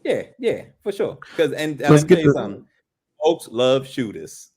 Yeah, for sure. Because and let Let's me tell get you the something. Folks love shooters.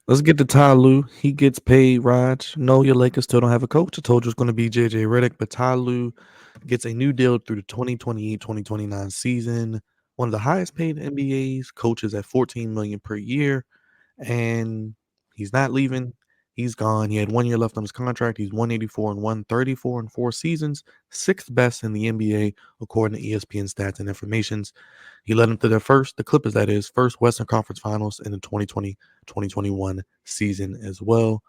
let's get to Ty Lue. He gets paid, Raj. No, your Lakers still don't have a coach. I told you it's going to be JJ Redick, but Ty Lue gets a new deal through the 2028-2029 season. One of the highest paid NBA's coaches at 14 million per year, and he's not leaving. He's gone. He had 1 year left on his contract. He's 184 and 134 in 4 seasons, sixth best in the NBA according to ESPN stats and informations. He led them to the Clippers, that is, first Western Conference Finals in the 2020-2021 season as well.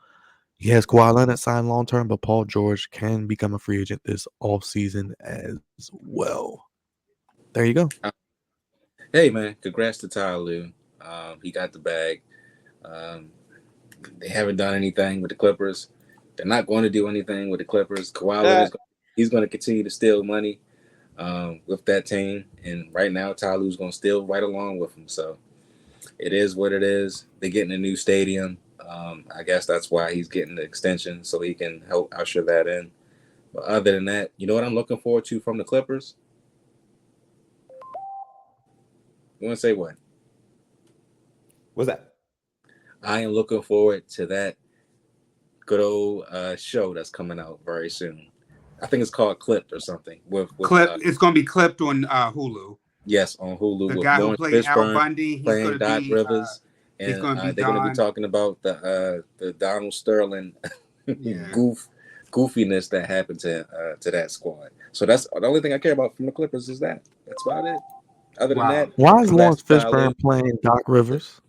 He has Kawhi Leonard signed long term, but Paul George can become a free agent this offseason as well. There you go. Hey man, congrats to Tyler. He got the bag. Um, they haven't done anything with the Clippers. They're not going to do anything with the Clippers. Kawhi Uh, Leonard's he's going to continue to steal money with that team, and right now Tyler's going to steal right along with him. So it is what it is. They're getting a new stadium. I guess that's why he's getting the extension so he can help usher that in. But other than that, you know what I'm looking forward to from the Clippers? You want to say what? what's that? I am looking forward to that good old show that's coming out very soon. I think it's called Clipped or something. With It's going to be clipped on Hulu. yes, on Hulu The with guy who Lawrence played Al Fishburne Bundy, playing Doc Rivers, he's and going to be they're going to be Don. talking about the Donald Sterling Yeah. goofiness that happened to that squad. So that's the only thing I care about from the Clippers is that. That's about it. Other than Wow. that, Why is congrats Lawrence to Tyler. Fishburne playing Doc Rivers?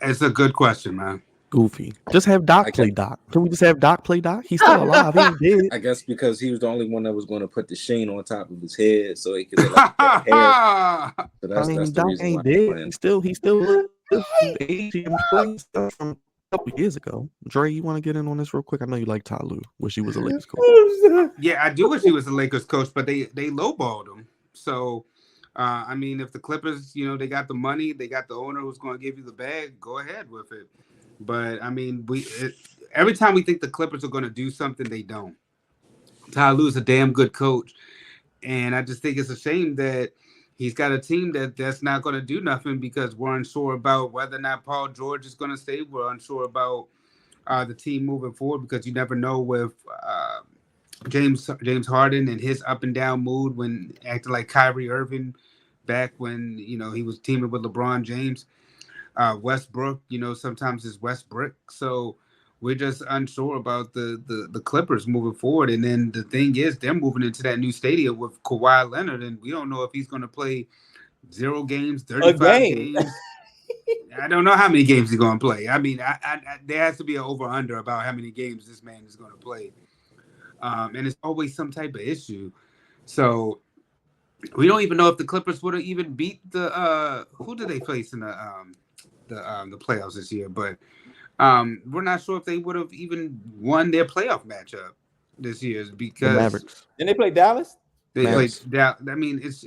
It's a good question, man. Goofy. Just have I Doc guess, play Doc. Can we just have Doc play Doc? He's still alive. He ain't dead. I guess because he was the only one that was going to put the sheen on top of his head so he could look like he had hair. So I that's mean, the Doc reason why ain't he's dead. playing. He still lives his age. He can play stuff from a couple years ago. Dre, you want to get in on this real quick? I know you like Ty Lue. Wish he was a Lakers coach. Yeah, I do wish he was the Lakers coach, but they lowballed him. So, I mean, if the Clippers, they got the money, they got the owner who's going to give you the bag, go ahead with it. But I mean, every time we think the Clippers are going to do something, they don't. Ty Lue's a damn good coach, and I just think it's a shame that he's got a team that's not going to do nothing because we're unsure about whether or not Paul George is going to stay. We're unsure about the team moving forward because you never know with James Harden and his up and down mood when acting like Kyrie Irving back when he was teaming with LeBron James. Westbrook, sometimes it's Westbrook. So we're just unsure about the Clippers moving forward. And then the thing is, they're moving into that new stadium with Kawhi Leonard, and we don't know if he's going to play 0 games, A 35 game. games. I don't know how many games he's going to play. I mean, there has to be an over-under about how many games this man is going to play. And it's always some type of issue. So we don't even know if the Clippers would have even beat the who did they face in the playoffs this year, but we're not sure if they would have even won their playoff matchup this year The because Mavericks. Didn't they play Dallas? they played Yes. that. I mean, it's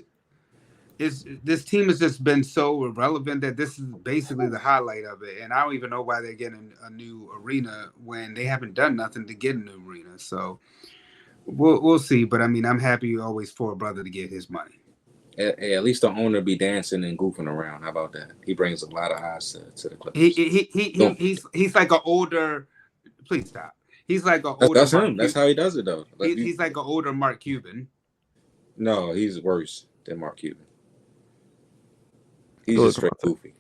this team has just been so irrelevant that this is basically the highlight of it, and I don't even know why they're getting a new arena when they haven't done nothing to get a new arena. So we'll see, but I mean, I'm happy always for a brother to get his money. At least the owner be dancing and goofing around. How about that? He brings a lot of eyes to the He, Clippers. he, he, he, Don't, he's like an older. Please stop. He's like an older that's Mark him. That's Cuban. how he does it, though. He's like an older Mark Cuban. No, he's worse than Mark Cuban. He's Go just ahead, straight goofy.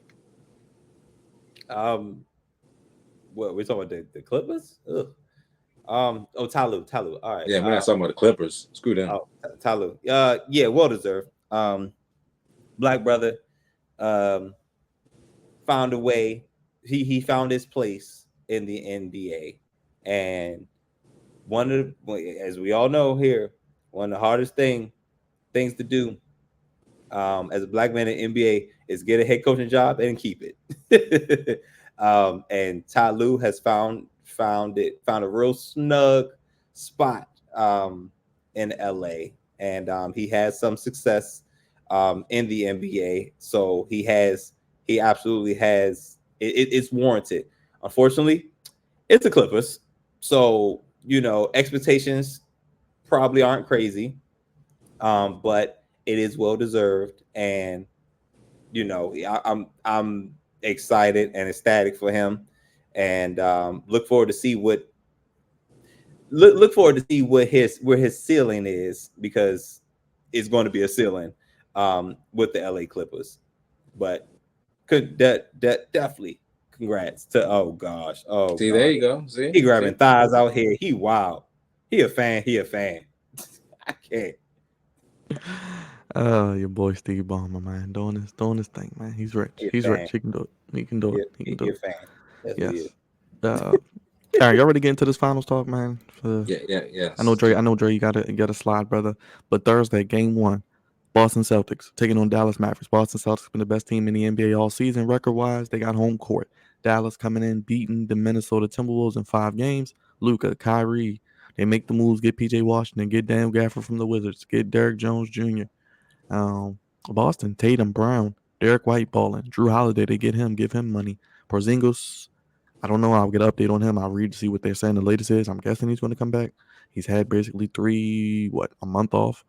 What we're talking about the Clippers? Ugh. Ty Lue. All right. Yeah, we're not talking about the Clippers. Screw them. Ty Lue. Yeah, well deserved. Black brother, found a way. He found his place in the NBA, and as we all know here, one of the hardest things to do as a black man in NBA is get a head coaching job and keep it. And Ty Lue has found a real snug spot in LA, and he has some success in the NBA. So he absolutely has it's warranted. Unfortunately, it's the Clippers, so expectations probably aren't crazy, but it is well deserved, and I'm excited and ecstatic for him, and look forward to see what his ceiling is, because it's going to be a ceiling with the LA Clippers. But that definitely congrats to, oh gosh, oh See, there god, you go. See, he grabbing see. thighs out here. He wild. He a fan. I can't. Your boy Steve Ballmer, man, doing his thing, man. He's rich. He a He's fan. rich. He can do it. He can do it. He can do He a it. fan. That's what he is. Yes. Uh, Aaron, you already get into this finals talk, man. Yes. I know Dre. You gotta slide, brother. But Thursday, game one, Boston Celtics taking on Dallas Mavericks. Boston Celtics have been the best team in the NBA all season, record wise. They got home court. Dallas coming in, beating the Minnesota Timberwolves in 5 games. Luka, Kyrie, they make the moves, get PJ Washington, get Dan Gafford from the Wizards, get Derrick Jones Jr. Um, Boston, Tatum, Brown, Derek White balling, Drew Holiday, they get him, give him money. Porzingis, I don't know. I'll get an update on him. I'll read to see what they're saying. The latest is I'm guessing he's going to come back. He's had basically a month off.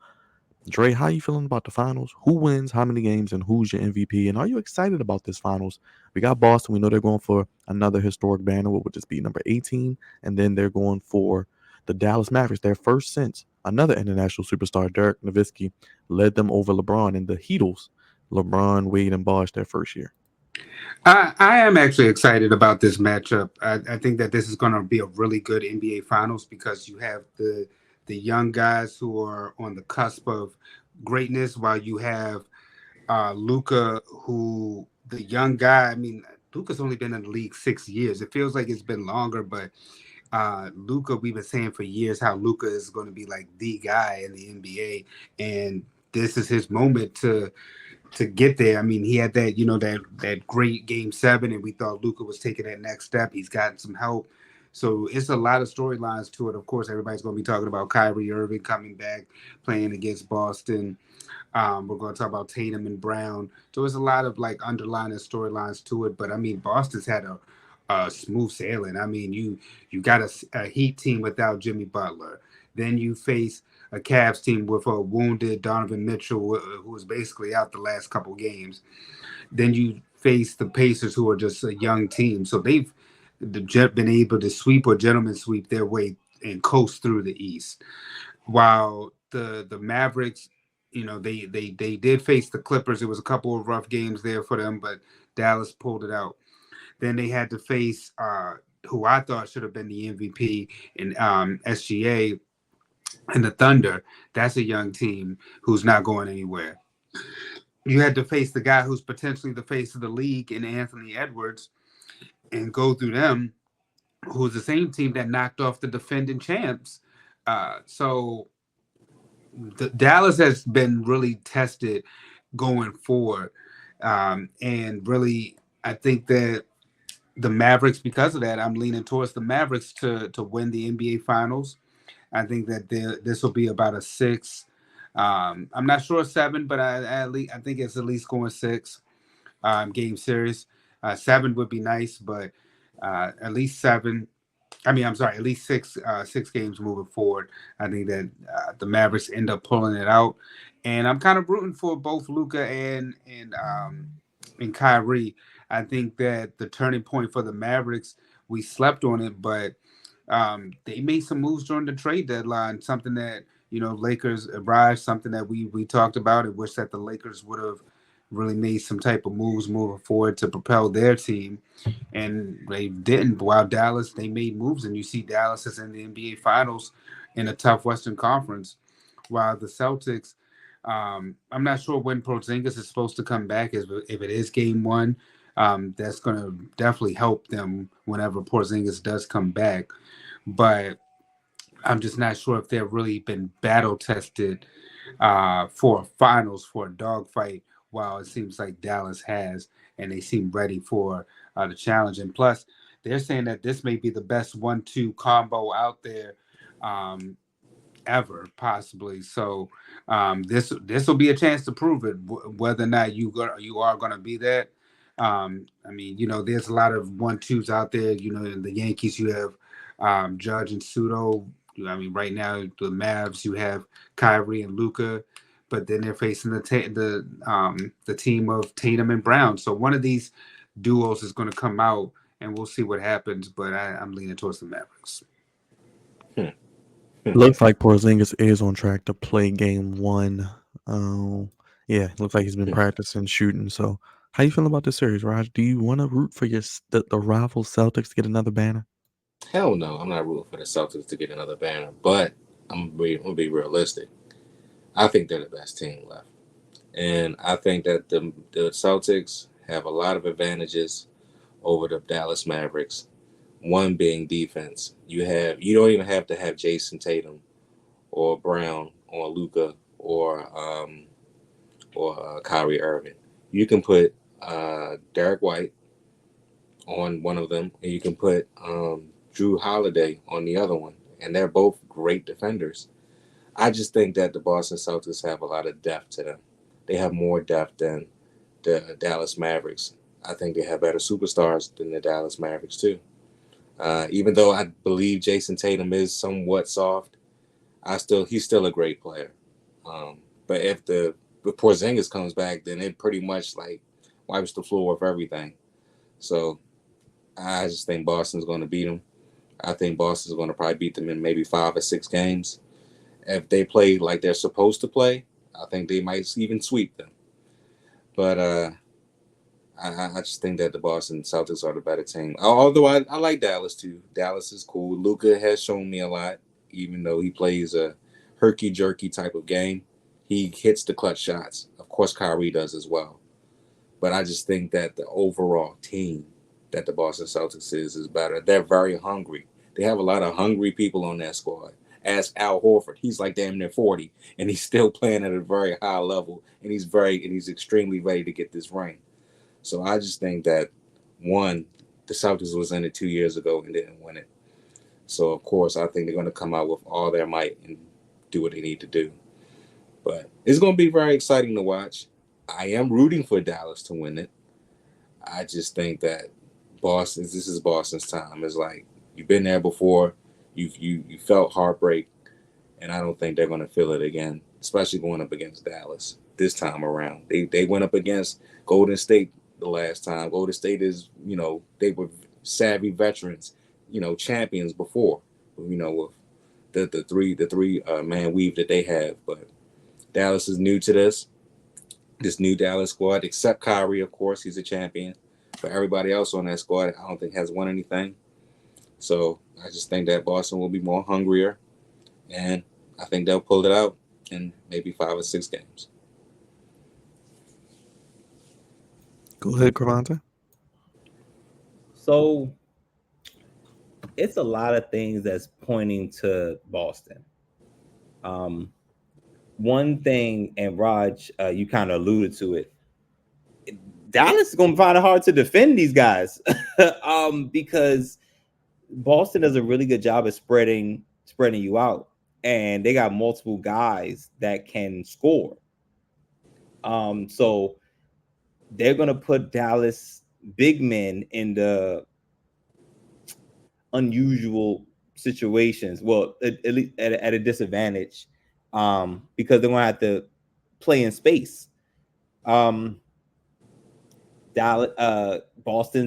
Dre, how you feeling about the finals? Who wins how many games and who's your MVP? And are you excited about this finals? We got Boston. We know they're going for another historic banner, what would just be number 18. And then they're going for the Dallas Mavericks, their first since another international superstar, Dirk Nowitzki, led them over LeBron in the Heatles. LeBron, Wade, and Bosh their first year. I am actually excited about this matchup. I think that this is going to be a really good NBA Finals because you have the young guys who are on the cusp of greatness, while you have Luka, who the young guy. I mean, Luka's only been in the league 6 years. It feels like it's been longer, but Luka, we've been saying for years how Luka is going to be like the guy in the NBA, and this is his moment to get there. I mean, he had that, that great game 7, and we thought Luka was taking that next step. He's gotten some help. So it's a lot of storylines to it. Of course, everybody's going to be talking about Kyrie Irving coming back, playing against Boston. We're going to talk about Tatum and Brown. So there's a lot of like underlying storylines to it. But I mean, Boston's had a smooth sailing. I mean, you got a Heat team without Jimmy Butler. Then you face a Cavs team with a wounded Donovan Mitchell, who was basically out the last couple games. Then you face the Pacers, who are just a young team. So they've been able to sweep or gentlemen sweep their way and coast through the East. While the Mavericks, they did face the Clippers. It was a couple of rough games there for them, but Dallas pulled it out. Then they had to face who I thought should have been the MVP in SGA, and the Thunder. That's a young team who's not going anywhere. You had to face the guy who's potentially the face of the league in Anthony Edwards and go through them, who's the same team that knocked off the defending champs. So the Dallas has been really tested going forward. And really, I think that the Mavericks, because of that, I'm leaning towards the Mavericks to win the NBA Finals. I think that this will be about a 6. I'm not sure 7, but I think it's at least going 6 game series. 7 would be nice, but at least 7. I mean, I'm sorry, at least 6 games moving forward. I think that the Mavericks end up pulling it out, and I'm kind of rooting for both Luka and Kyrie. I think that the turning point for the Mavericks, we slept on it, but they made some moves during the trade deadline. Something that Lakers arrived. Something that we talked about. and wish that the Lakers would have really made some type of moves moving forward to propel their team, and they didn't. While Dallas, they made moves, and you see Dallas is in the NBA Finals in a tough Western Conference, while the Celtics, I'm not sure when Porzingis is supposed to come back. If it is game 1, that's going to definitely help them whenever Porzingis does come back. But I'm just not sure if they've really been battle tested for finals, for a dogfight, while it seems like Dallas has, and they seem ready for the challenge. And plus, they're saying that this may be the best 1-2 combo out there ever, possibly. So this will be a chance to prove it, whether or not you are going to be that. I mean, there's a lot of 1-2s out there. In the Yankees, you have Judge and Sudo. I mean, right now the Mavs, you have Kyrie and Luka. but then they're facing the team of Tatum and Brown. So one of these duos is going to come out, and we'll see what happens. But I'm leaning towards the Mavericks. Looks like Porzingis is on track to play game 1. Yeah, looks like he's been practicing shooting. So, how you feeling about this series, Raj? Do you want to root for the rival Celtics to get another banner? Hell no, I'm not rooting for the Celtics to get another banner, but I'm gonna be realistic. I think they're the best team left, and I think that the Celtics have a lot of advantages over the Dallas Mavericks. One being defense. You don't even have to have Jason Tatum or Brown or Luca or Kyrie Irving. You can put Derek White on one of them, and you can put Drew Holiday on the other one, and they're both great defenders. I just think that the Boston Celtics have a lot of depth to them. They have more depth than the Dallas Mavericks. I think they have better superstars than the Dallas Mavericks too. Even though I believe Jason Tatum is somewhat soft, he's still a great player. But if Porzingis comes back, then it pretty much like wipes the floor with everything. So I just think Boston's going to beat them. I think Boston's going to probably beat them in maybe 5 or 6 games. If they play like they're supposed to play, I think they might even sweep them. But I just think that the Boston Celtics are the better team. Although I like Dallas too. Dallas is cool. Luka has shown me a lot, even though he plays a herky-jerky type of game. He hits the clutch shots. Of course, Kyrie does as well. But I just think that the overall team that the Boston Celtics is better. They're very hungry. They have a lot of hungry people on that squad. Ask Al Horford. He's like damn near 40, and he's still playing at a very high level, and he's extremely ready to get this ring. So I just think that, one, the Celtics was in it 2 years ago and didn't win it. So, of course, I think they're going to come out with all their might and do what they need to do. But it's going to be very exciting to watch. I am rooting for Dallas to win it. I just think that this is Boston's time. It's like you've been there before. You felt heartbreak, and I don't think they're going to feel it again, especially going up against Dallas this time around. They went up against Golden State the last time. Golden State is, they were savvy veterans, champions before, with the three man weave that they have. But Dallas is new to this new Dallas squad, except Kyrie, of course, he's a champion. But everybody else on that squad, I don't think has won anything. So I just think that Boston will be more hungrier, and I think they'll pull it out in maybe 5 or 6 games. Go ahead, Cravante. So it's a lot of things that's pointing to Boston. One thing, and Raj, you kind of alluded to it. Dallas is going to find it hard to defend these guys because Boston does a really good job of spreading you out, and they got multiple guys that can score. So they're going to put Dallas big men in the unusual situations. Well, at least at a disadvantage, because they're going to have to play in space. Boston's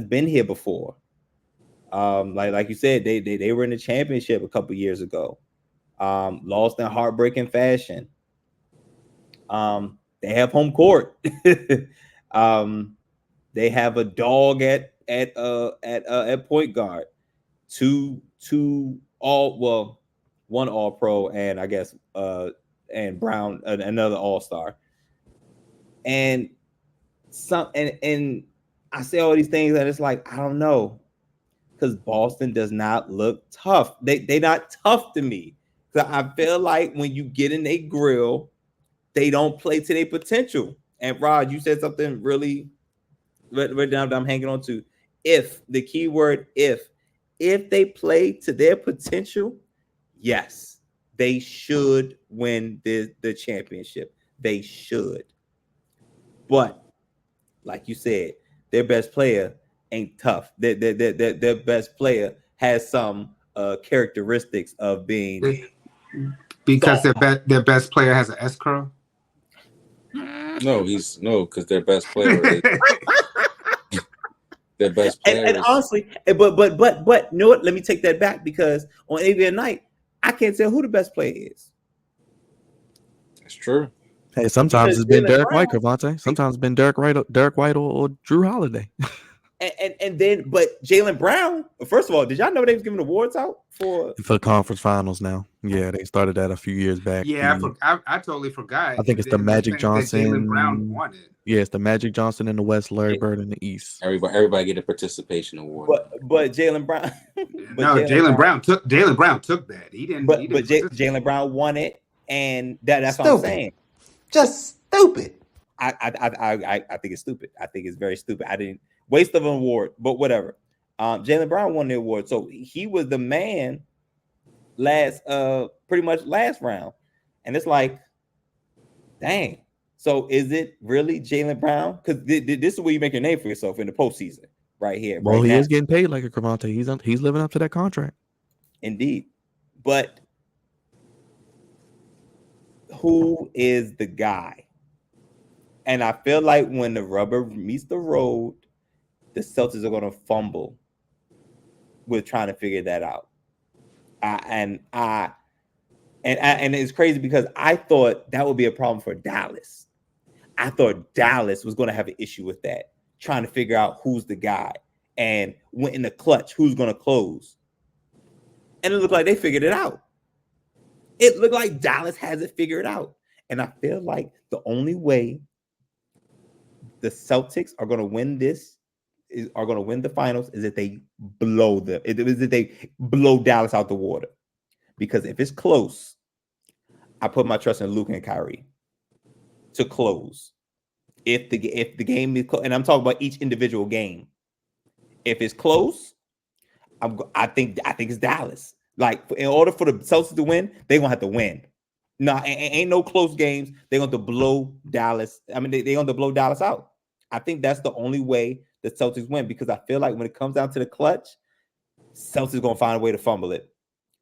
been here before. Like you said, they were in the championship a couple years ago. Lost in heartbreaking fashion. They have home court. They have a dog at point guard. One all pro, and I guess and Brown, another all-star. And I say all these things, and it's like, I don't know, because Boston does not look tough. They not tough to me. So I feel like when you get in a grill, they don't play to their potential. And Rod, you said something really right down that I'm hanging on to. If the key word if they play to their potential, yes, they should win the championship. They should. But like you said, their best player ain't tough. Their best player has some characteristics of being because their best player has an S curl. No, because their best player their best player And is honestly, but you know what? Let me take that back because on any given night, I can't tell who the best player is it's true. Hey, sometimes because it's been Jalen Derek White, Brown. Cravante. Sometimes it's been Derek White or Drew Holiday. And then, but Jalen Brown. First of all, did y'all know they was giving awards out for? For the conference finals now. Yeah, they started that a few years back. Yeah, I totally forgot. I think it's the And they're Magic saying that Jalen Brown Johnson. won it. Yeah, it's the Magic Johnson in the West, Larry Bird in the East. Everybody get a participation award. But Jalen Brown, but No, Jalen Brown, Jalen Brown took that. He didn't. He didn't participate. Jalen Brown won it, and that's what I'm Stupid. saying. Just stupid. I think it's stupid. I think it's very stupid. I didn't waste of an award, but whatever. Jalen Brown won the award, so he was the man pretty much last round, and it's like, dang. So is it really Jalen Brown? Because this is where you make your name for yourself in the postseason, right here. Well, right he now. is getting paid like a Cravante. He's living up to that contract. Indeed, but who is the guy? And I feel like when the rubber meets the road, the Celtics are going to fumble with trying to figure that out. And it's crazy because I thought that would be a problem for Dallas. I thought Dallas was going to have an issue with that, trying to figure out who's the guy and when in the clutch, who's going to close. And it looked like they figured it out. It looked like Dallas has it figured out. And I feel like the only way the Celtics are going to win are going to win the finals is if they blow Dallas out the water. Because if it's close, I put my trust in Luka and Kyrie to close. If the game is close, and I'm talking about each individual game. If it's close, I think it's Dallas. Like in order for the Celtics to win, they're gonna have to win. No, ain't no close games. They're going to blow Dallas. I mean, they're going to blow Dallas out. I think that's the only way the Celtics win because I feel like when it comes down to the clutch, Celtics going to find a way to fumble it.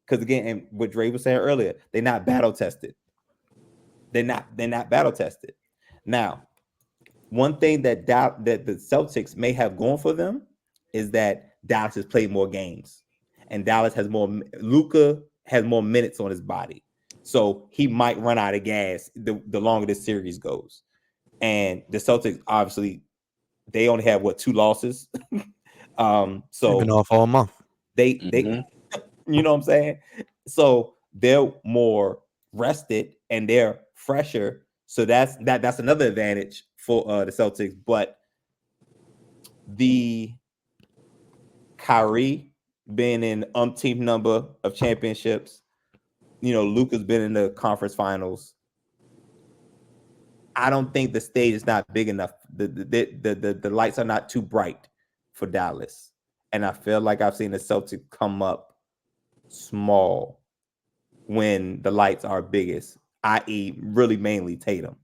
Because again, and what Dre was saying earlier, they're not battle tested. They're not battle tested. Now, one thing that the Celtics may have going for them is that Dallas has played more games, and Dallas has more. Luka has more minutes on his body. So he might run out of gas the longer this series goes. And the Celtics, obviously, they only have 2 losses. So they've been off all month. They you know what I'm saying? So they're more rested and they're fresher. So that's another advantage for the Celtics. But the Kyrie being in umpteenth number of championships. Luka's been in the conference finals. I don't think the stage is not big enough. The lights are not too bright for Dallas. And I feel like I've seen the Celtics come up small when the lights are biggest, i.e. really mainly Tatum.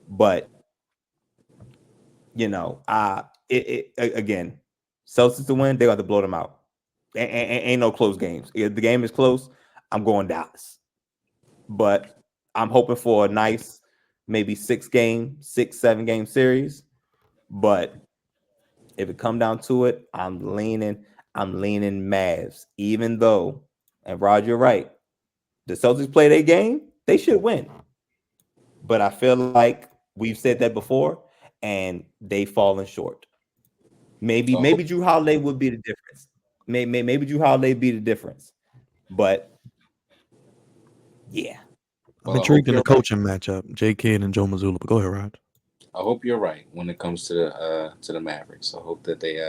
But, again, Celtics to win, they got to blow them out. Ain't no close games. If the game is close, I'm going Dallas. But I'm hoping for a nice, maybe 6-7 game series. But if it come down to it, I'm leaning Mavs. Even though, and Rod, you're right, the Celtics play their game, they should win. But I feel like we've said that before, and they've fallen short. Maybe Drew Holiday would be the difference. Maybe Drew Holiday be the difference. But yeah. I'm intrigued in the coaching matchup, J. Kidd and Joe Mazzulla. But go ahead, Rod. I hope you're right when it comes to the Mavericks. I hope that they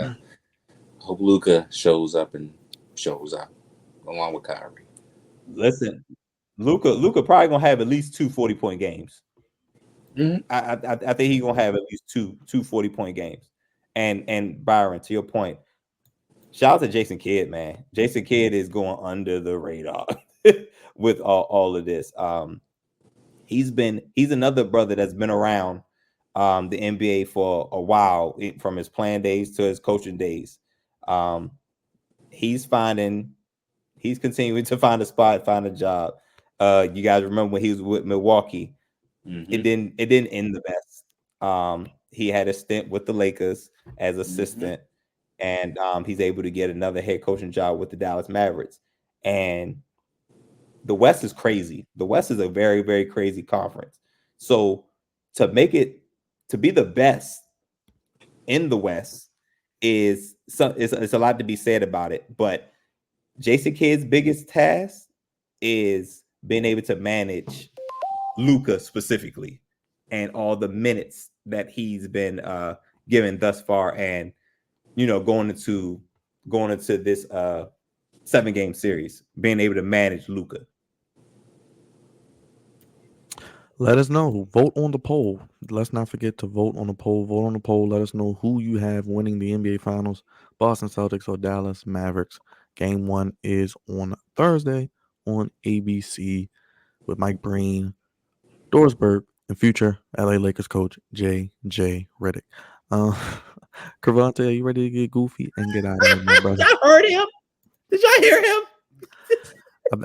hope Luka shows up along with Kyrie. Listen, Luka probably gonna have at least 2 40-point games. Mm-hmm. I think he's gonna have at least two 40-point games. And Byron, to your point, shout out to Jason Kidd, man. Jason Kidd is going under the radar with all of this. He's another brother that's been around the NBA for a while, from his playing days to his coaching days. He's continuing to find a spot, find a job. You guys remember when he was with Milwaukee, Mhm. It didn't end the best. He had a stint with the Lakers as assistant, and he's able to get another head coaching job with the Dallas Mavericks. And the West is crazy. The West is a very, very crazy conference. So to make it to be the best in the West is it's a lot to be said about it. But Jason Kidd's biggest task is being able to manage Luka specifically and all the minutes that he's been given thus far, and going into this 7-game series, being able to manage Luka. Let us know. Vote on the poll. Let's not forget to vote on the poll. Vote on the poll. Let us know who you have winning the NBA Finals, Boston Celtics or Dallas Mavericks. Game 1 is on Thursday on ABC with Mike Breen, Dorsberg, and future LA Lakers coach J.J. Redick. Cravante, are you ready to get goofy and get out of here, my brother? Y'all heard him? Did y'all hear him?